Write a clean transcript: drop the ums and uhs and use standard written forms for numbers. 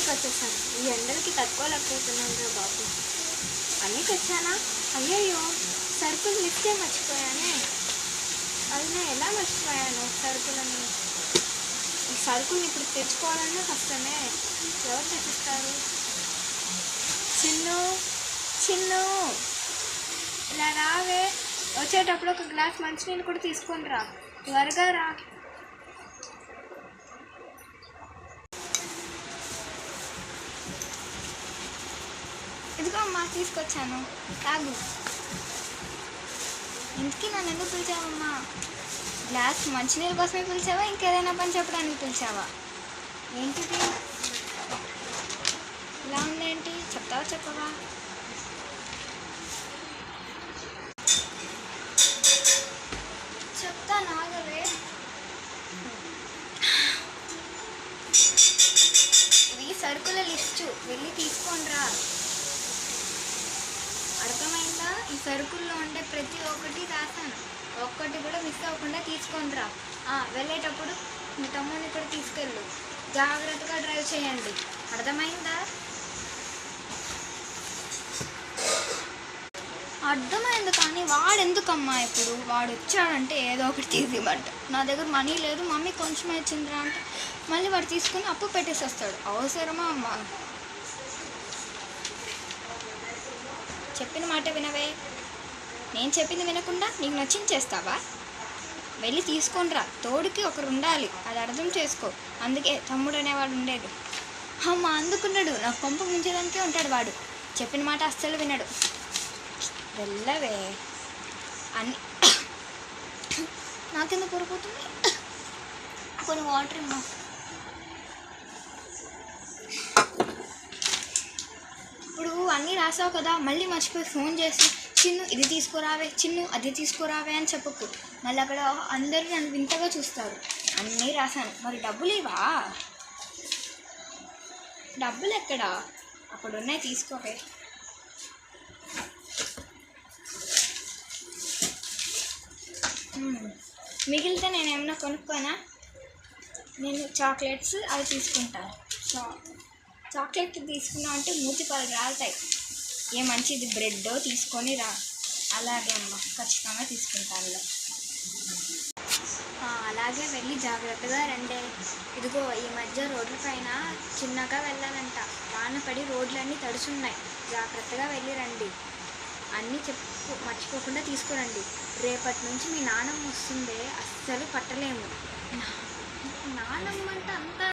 బయటకు వచ్చేసాను. ఈ ఎండలకి తట్టుకోలేకపోతున్నాను బాబు. అన్నీ తెచ్చానా? అయ్యయ్యో, సరుకులు లిఫ్టే మర్చిపోయానే. అయినా ఎలా మర్చిపోయాను సరుకులని? ఈ సరుకులు ఇప్పుడు తెచ్చుకోవాలన్నా కష్టమే. ఎవరు తెచ్చిస్తారు? చిన్ను, చిన్ను, ఇలా రావే. వచ్చేటప్పుడు ఒక గ్లాస్ మంచినీళ్ళు కూడా తీసుకొని రా, త్వరగా రా. ఇదిగో అమ్మా, తీసుకొచ్చాను, తాగు. ఇంటికి నన్ను ఎందుకు పిలిచావమ్మా? గ్లాస్ మంచినీళ్ళ కోసమే పిలిచావా, ఇంకేదైనా పని చెప్పడానికి పిలిచావా? ఏంటిది ఇలా ఉందేంటి? చెప్తావా చెప్పవా? చెప్తా, నాగవే. ఇది సరుకుల లిస్టు, వెళ్ళి తీసుకొని రా. అర్థమైందా? ఈ సరుకుల్లో ఉండే ప్రతి ఒక్కటి రాశాను, ఒక్కటి కూడా మిస్ అవ్వకుండా తీసుకొని రా. వెళ్ళేటప్పుడు మీ తమ్ముడిని కూడా తీసుకెళ్ళు. జాగ్రత్తగా డ్రైవ్ చేయండి, అర్థమైందా? అర్థమైంది, కానీ వాడెందుకమ్మా ఇప్పుడు? వాడు వచ్చాడంటే ఏదో ఒకటి తీసిమంట. నా దగ్గర మనీ లేదు, మమ్మీ కొంచెమే ఇచ్చిందిరా అంటే మళ్ళీ వాడు తీసుకుని అప్పు పెట్టేసి వస్తాడు. అవసరమా అమ్మా? చెప్పిన మాట వినవే. నేను చెప్పింది వినకుండా నీకు నచ్చింది చేస్తావా? వెళ్ళి తీసుకొని రా. తోడుకి ఒకరు ఉండాలి, అది అర్థం చేసుకో. అందుకే తమ్ముడు అనేవాడు ఉండేది. అమ్మ అందుకున్నాడు, నాకు కొంప ముంచేదానికే ఉంటాడు వాడు. చెప్పిన మాట అస్సలు వినడు. వెళ్ళవే. అన్ని నాకెందుకు పొరపోతుంది? కొన్ని వాటర్ ఇమ్మా. ఇప్పుడు అన్నీ రాసావు కదా, మళ్ళీ మర్చిపోయి ఫోన్ చేసి చిన్ను ఇది తీసుకురావే, చిన్ను అది తీసుకురావే అని చెప్పకు. మళ్ళీ అక్కడ అందరూ నన్ను వింతగా చూస్తారు. అన్నీ రాశాను, మరి డబ్బులు ఇవా? డబ్బులు ఎక్కడా? అక్కడ ఉన్నాయి, తీసుకోవే. మిగిలితే నేను ఏమన్నా కొనుక్కోనా? నేను చాక్లెట్స్ అవి తీసుకుంటాను. చాక్లెట్ తీసుకున్నా అంటే మూతి పది రాలుతాయి. ఏ మంచిది బ్రెడ్ తీసుకొని రా. అలాగే అమ్మ, ఖచ్చితంగా తీసుకుంటాను. అలాగే వెళ్ళి జాగ్రత్తగా రండి. ఇదిగో ఈ మధ్య రోడ్ల పైన చిన్నగా వెళ్ళాలంట. వాన పడి రోడ్లన్నీ తడుచున్నాయి. జాగ్రత్తగా వెళ్ళి రండి. అన్నీ మర్చిపోకుండా తీసుకురండి. రేపటి నుంచి మీ నాన్నమ్మ వస్తుందే, అస్సలు పట్టలేము. నాన్నమ్మ అంటే అంత